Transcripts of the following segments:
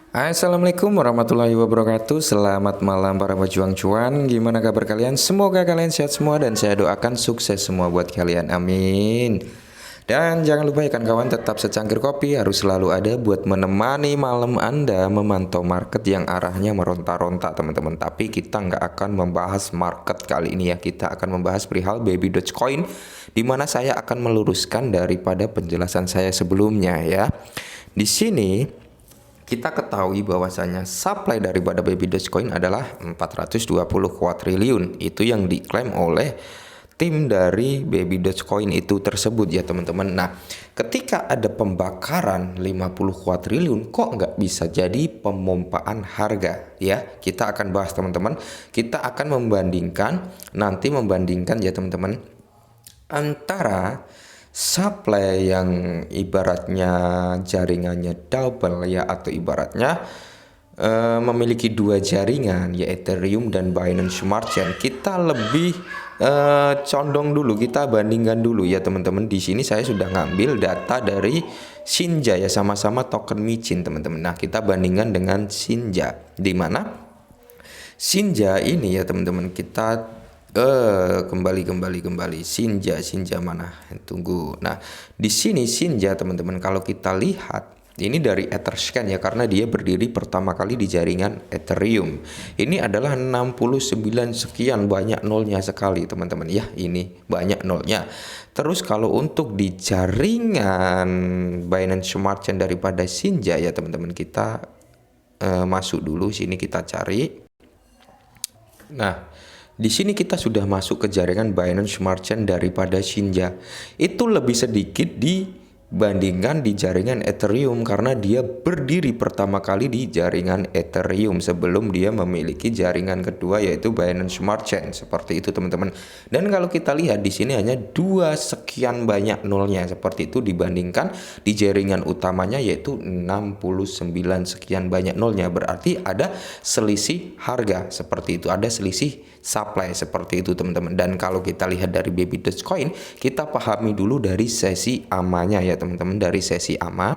Assalamualaikum warahmatullahi wabarakatuh. Selamat malam para pejuang cuan. Gimana kabar kalian? Semoga kalian sehat semua dan saya doakan sukses semua buat kalian. Amin. Dan jangan lupa ya kawan, tetap secangkir kopi harus selalu ada buat menemani malam Anda memantau market yang arahnya meronta-ronta teman-teman. Tapi kita nggak akan membahas market kali ini ya. Kita akan membahas perihal Baby Dogecoin, di mana saya akan meluruskan daripada penjelasan saya sebelumnya ya. Di sini kita ketahui bahwasanya supply daripada Baby Dogecoin adalah 420 kuadriliun. Itu yang diklaim oleh tim dari Baby Dogecoin itu tersebut ya teman-teman. Nah, ketika ada pembakaran 50 kuadriliun, kok nggak bisa jadi pemompaan harga ya? Kita akan bahas teman-teman. Kita akan membandingkan ya teman-teman, antara supply yang ibaratnya jaringannya double ya, atau ibaratnya memiliki dua jaringan, ya Ethereum dan Binance Smart Chain. Kita lebih condong dulu, kita bandingkan dulu ya teman-teman. Di sini saya sudah ngambil data dari Shinja ya, sama-sama token micin teman-teman. Nah, kita bandingkan dengan Shinja, di mana Shinja ini ya teman-teman, kita kembali Shinja mana, tunggu. Nah, di sini Shinja teman-teman, kalau kita lihat ini dari Etherscan ya, karena dia berdiri pertama kali di jaringan Ethereum. Ini adalah 69 sekian, banyak nolnya sekali teman-teman ya, ini banyak nolnya. Terus kalau untuk di jaringan Binance Smart Chain daripada Shinja ya teman-teman, kita masuk dulu sini, kita cari. Nah, di sini kita sudah masuk ke jaringan Binance Smart Chain daripada Shinja. Itu lebih sedikit dibandingkan di jaringan Ethereum, karena dia berdiri pertama kali di jaringan Ethereum sebelum dia memiliki jaringan kedua yaitu Binance Smart Chain. Seperti itu teman-teman. Dan kalau kita lihat di sini hanya 2 sekian banyak nolnya, seperti itu, dibandingkan di jaringan utamanya yaitu 69 sekian banyak nolnya. Berarti ada selisih harga, seperti itu, ada selisih supply, seperti itu teman-teman. Dan kalau kita lihat dari Baby Dogecoin, kita pahami dulu dari sesi amanya ya teman-teman, dari sesi ama.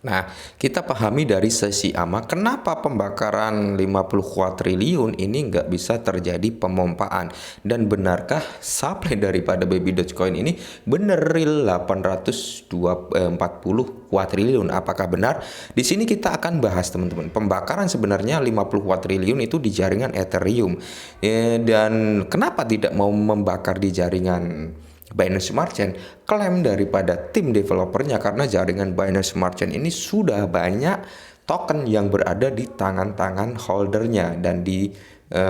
Nah, kita pahami dari sesi ama, kenapa pembakaran 50 kuadriliun ini nggak bisa terjadi pemompaan, dan benarkah supply daripada Baby Dogecoin ini benar real 840 kuadriliun? Apakah benar? Di sini kita akan bahas teman-teman. Pembakaran sebenarnya 50 kuadriliun itu di jaringan Ethereum, dan kenapa tidak mau membakar di jaringan Binance Smart Chain? Klaim daripada tim developernya, karena jaringan Binance Smart Chain ini sudah banyak token yang berada di tangan-tangan holdernya, dan di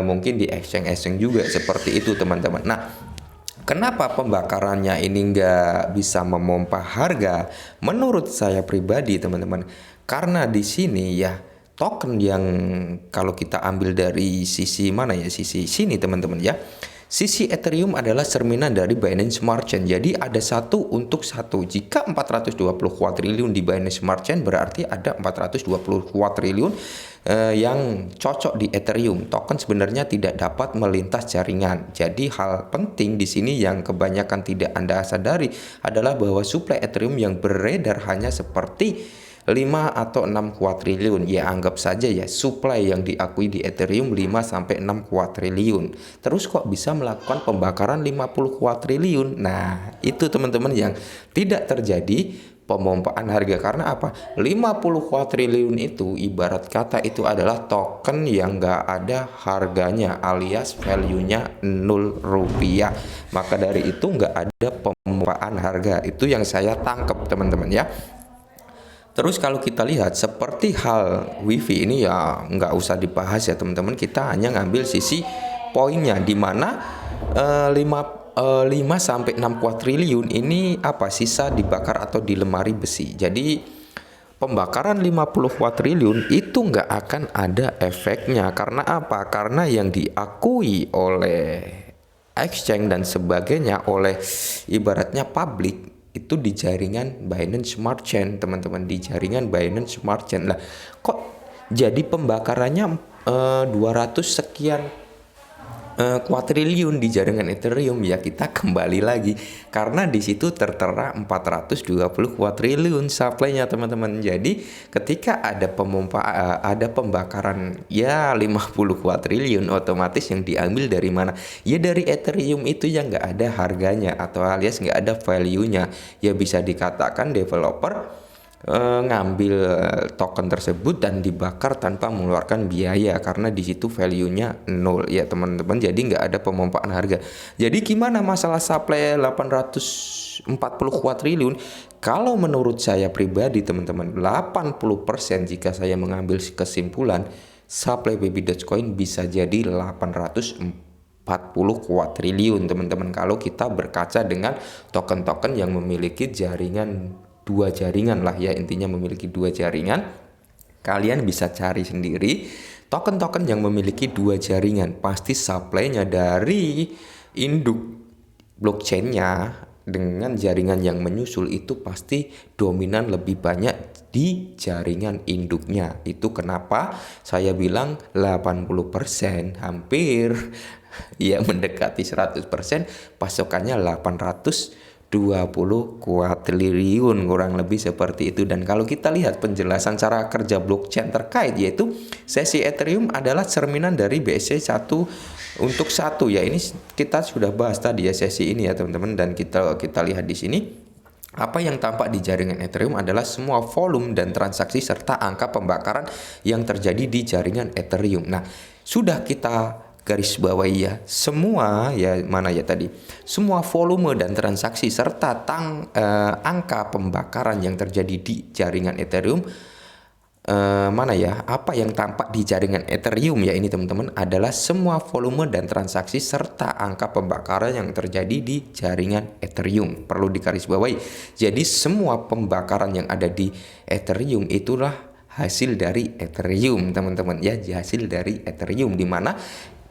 mungkin di exchange juga, seperti itu teman-teman. Nah, kenapa pembakarannya ini nggak bisa memompa harga? Menurut saya pribadi teman-teman, karena di sini ya, token yang kalau kita ambil dari sisi mana ya, sisi sini teman-teman ya, sisi Ethereum adalah cerminan dari Binance Smart Chain. Jadi ada satu untuk satu. Jika 420 kuadriliun di Binance Smart Chain, berarti ada 420 kuadriliun yang cocok di Ethereum. Token sebenarnya tidak dapat melintas jaringan. Jadi hal penting di sini yang kebanyakan tidak Anda sadari adalah bahwa supply Ethereum yang beredar hanya seperti 5 atau 6 kuadriliun. Ya, anggap saja ya, supply yang diakui di Ethereum 5 sampai 6 kuadriliun. Terus kok bisa melakukan pembakaran 50 kuadriliun? Nah, itu teman-teman yang tidak terjadi pemompaan harga. Karena apa? 50 kuadriliun itu ibarat kata itu adalah token yang nggak ada harganya, alias value-nya 0 rupiah. Maka dari itu nggak ada pemompaan harga. Itu yang saya tangkap teman-teman ya. Terus kalau kita lihat seperti hal WiFi ini ya nggak usah dibahas ya teman-teman. Kita hanya ngambil sisi poinnya, di mana 5 sampai 6 kuadriliun ini apa, sisa dibakar atau di lemari besi. Jadi pembakaran 50 kuadriliun itu nggak akan ada efeknya. Karena apa? Karena yang diakui oleh exchange dan sebagainya, oleh ibaratnya publik, itu di jaringan Binance Smart Chain teman-teman, di jaringan Binance Smart Chain. Lah, kok jadi pembakarannya 200 sekian kuadriliun di jaringan Ethereum, ya kita kembali lagi karena di situ tertera 420 kuadriliun supply-nya teman-teman. Jadi ketika ada pembakaran ya 50 kuadriliun, otomatis yang diambil dari mana? Ya dari Ethereum itu yang nggak ada harganya atau alias nggak ada value-nya. Ya bisa dikatakan developer ngambil token tersebut dan dibakar tanpa mengeluarkan biaya karena di situ value-nya nol ya teman-teman. Jadi nggak ada pemompaan harga. Jadi gimana masalah supply 840 kuadriliun? Kalau menurut saya pribadi teman-teman, 80% jika saya mengambil kesimpulan, supply Baby Dogecoin bisa jadi 840 kuadriliun teman-teman, kalau kita berkaca dengan token-token yang memiliki jaringan dua jaringan lah ya, intinya memiliki dua jaringan. Kalian bisa cari sendiri token-token yang memiliki dua jaringan, pasti supply-nya dari induk blockchain-nya dengan jaringan yang menyusul itu pasti dominan lebih banyak di jaringan induknya. Itu kenapa saya bilang 80%, hampir ya mendekati 100%, pasokannya 820 kuadriliun, kurang lebih seperti itu. Dan kalau kita lihat penjelasan cara kerja blockchain terkait, yaitu sesi Ethereum adalah cerminan dari BSC 1/1 ya. Ini kita sudah bahas tadi ya sesi ini ya teman-teman, dan kita lihat di sini apa yang tampak di jaringan Ethereum adalah semua volume dan transaksi serta angka pembakaran yang terjadi di jaringan Ethereum. Nah, sudah kita garis bawahi ya, semua ya mana ya tadi, semua volume dan transaksi serta angka pembakaran yang terjadi di jaringan Ethereum, mana ya, apa yang tampak di jaringan Ethereum ya ini teman-teman adalah semua volume dan transaksi serta angka pembakaran yang terjadi di jaringan Ethereum. Perlu digarisbawahi. Jadi semua pembakaran yang ada di Ethereum itulah hasil dari Ethereum teman-teman ya, hasil dari Ethereum, di mana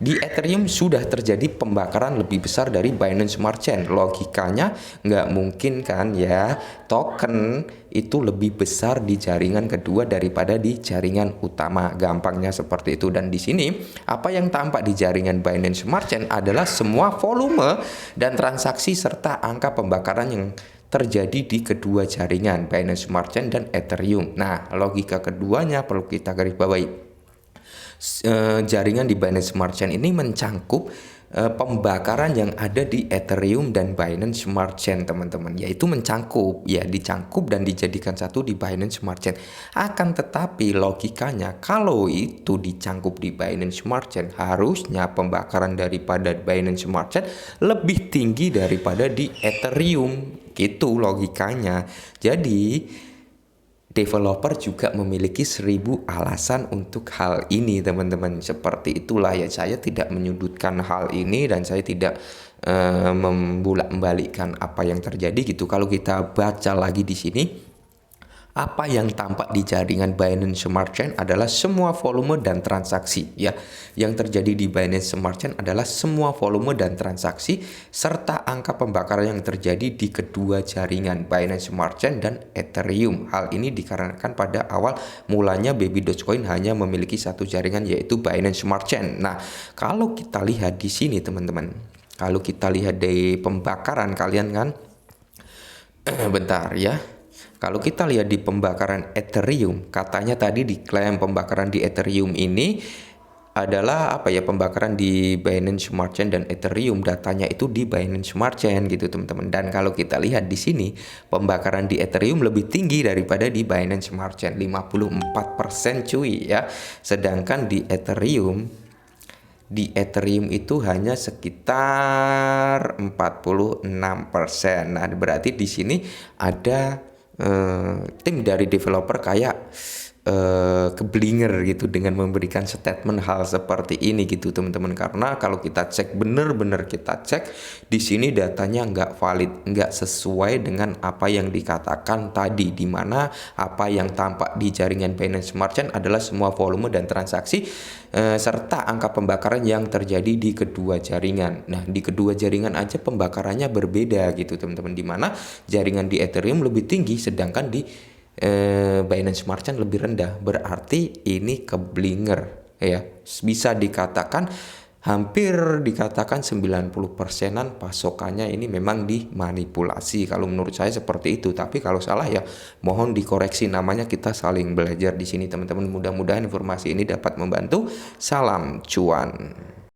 di Ethereum sudah terjadi pembakaran lebih besar dari Binance Smart Chain. Logikanya nggak mungkin kan ya, token itu lebih besar di jaringan kedua daripada di jaringan utama. Gampangnya seperti itu. Dan di sini apa yang tampak di jaringan Binance Smart Chain adalah semua volume dan transaksi serta angka pembakaran yang terjadi di kedua jaringan Binance Smart Chain dan Ethereum. Nah, logika keduanya perlu kita garis bawahi. Jaringan di Binance Smart Chain ini mencangkup pembakaran yang ada di Ethereum dan Binance Smart Chain teman-teman, yaitu mencangkup ya, dicangkup dan dijadikan satu di Binance Smart Chain. Akan tetapi logikanya kalau itu dicangkup di Binance Smart Chain, harusnya pembakaran daripada Binance Smart Chain lebih tinggi daripada di Ethereum, gitu logikanya. Jadi developer juga memiliki 1000 alasan untuk hal ini teman-teman. Seperti itulah ya, saya tidak menyudutkan hal ini dan saya tidak membolak-balikkan apa yang terjadi gitu. Kalau kita baca lagi di sini, apa yang tampak di jaringan Binance Smart Chain adalah semua volume dan transaksi ya. Yang terjadi di Binance Smart Chain adalah semua volume dan transaksi serta angka pembakaran yang terjadi di kedua jaringan Binance Smart Chain dan Ethereum. Hal ini dikarenakan pada awal mulanya Baby Dogecoin hanya memiliki satu jaringan, yaitu Binance Smart Chain. Nah, kalau kita lihat di sini teman-teman, kalau kita lihat dari pembakaran kalian kan bentar ya. Kalau kita lihat di pembakaran Ethereum, katanya tadi diklaim pembakaran di Ethereum ini adalah apa ya, pembakaran di Binance Smart Chain dan Ethereum, datanya itu di Binance Smart Chain gitu teman-teman. Dan kalau kita lihat di sini, pembakaran di Ethereum lebih tinggi daripada di Binance Smart Chain, 54% cuy ya. Sedangkan di Ethereum itu hanya sekitar 46%. Nah, berarti di sini ada tim dari developer kayak keblinger gitu dengan memberikan statement hal seperti ini gitu teman-teman. Karena kalau kita cek, bener-bener kita cek di sini datanya nggak valid, nggak sesuai dengan apa yang dikatakan tadi, di mana apa yang tampak di jaringan Binance Smart Chain adalah semua volume dan transaksi serta angka pembakaran yang terjadi di kedua jaringan. Nah, di kedua jaringan aja pembakarannya berbeda gitu teman-teman, di mana jaringan di Ethereum lebih tinggi sedangkan di Binance Smart Chain lebih rendah. Berarti ini keblinger ya, bisa dikatakan hampir dikatakan 90%-an pasokannya ini memang dimanipulasi. Kalau menurut saya seperti itu. Tapi kalau salah ya mohon dikoreksi, namanya kita saling belajar di sini teman-teman. Mudah-mudahan informasi ini dapat membantu. Salam cuan.